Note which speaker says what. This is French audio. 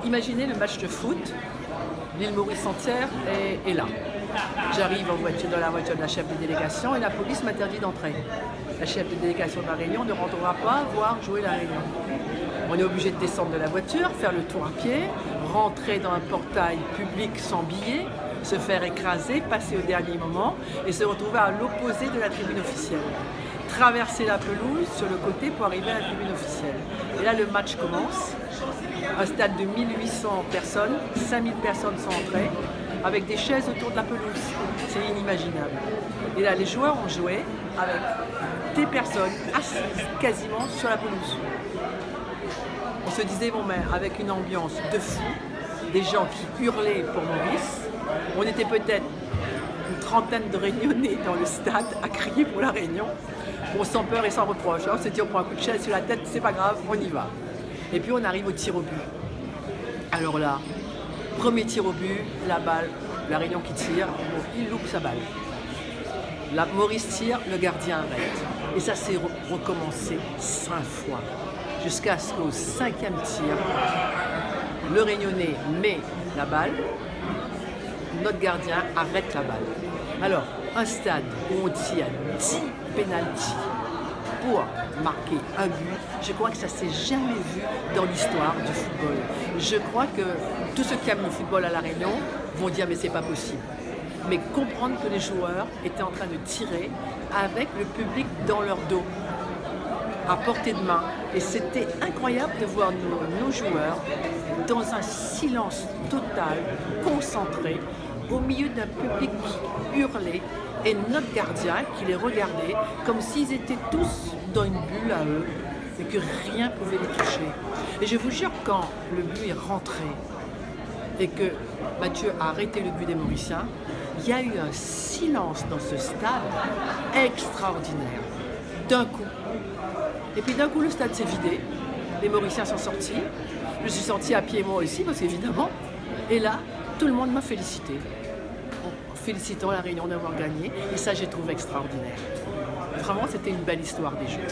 Speaker 1: imaginez le match de foot, l'île Maurice entière est là. J'arrive en voiture, dans la voiture de la chef de délégation et la police m'interdit d'entrer. La chef de délégation de la Réunion ne rentrera pas voir jouer la Réunion. On est obligé de descendre de la voiture, faire le tour à pied, rentrer dans un portail public sans billet, se faire écraser, passer au dernier moment et se retrouver à l'opposé de la tribune officielle. Traverser la pelouse sur le côté pour arriver à la tribune officielle. Et là, le match commence. Un stade de 1800 personnes, 5000 personnes sont entrées, avec des chaises autour de la pelouse. C'est inimaginable. Et là, les joueurs ont joué avec des personnes assises quasiment sur la pelouse. On se disait, bon, mais avec une ambiance de fou, des gens qui hurlaient pour Maurice. On était peut-être une trentaine de Réunionnais dans le stade à crier pour la Réunion. Bon, sans peur et sans reproche. On s'est dit, on prend un coup de chaise sur la tête, c'est pas grave, on y va. Et puis on arrive au tir au but. Alors là, premier tir au but, la balle, la Réunion qui tire, bon, il loupe sa balle. La Maurice tire, le gardien arrête. Et ça s'est recommencé 5 fois. Jusqu'à ce qu'au 5e tir, le Réunionnais met la balle, notre gardien arrête la balle. Alors, un stade où on tire 10 pénaltys pour marquer un but, je crois que ça ne s'est jamais vu dans l'histoire du football. Je crois que tous ceux qui aiment le football à La Réunion vont dire mais c'est pas possible. Mais comprendre que les joueurs étaient en train de tirer avec le public dans leur dos, à portée de main. Et c'était incroyable de voir nos joueurs dans un silence total, concentré, au milieu d'un public qui hurlait et notre gardien qui les regardait comme s'ils étaient tous dans une bulle à eux et que rien ne pouvait les toucher. Et je vous jure, quand le but est rentré et que Mathieu a arrêté le but des Mauriciens, il y a eu un silence dans ce stade extraordinaire, d'un coup. Et puis d'un coup, le stade s'est vidé, les Mauriciens sont sortis, je suis sorti à pied moi aussi, parce qu'évidemment, et là, tout le monde m'a félicité. En félicitant la Réunion d'avoir gagné, et ça, j'ai trouvé extraordinaire. Vraiment, c'était une belle histoire des Jeux.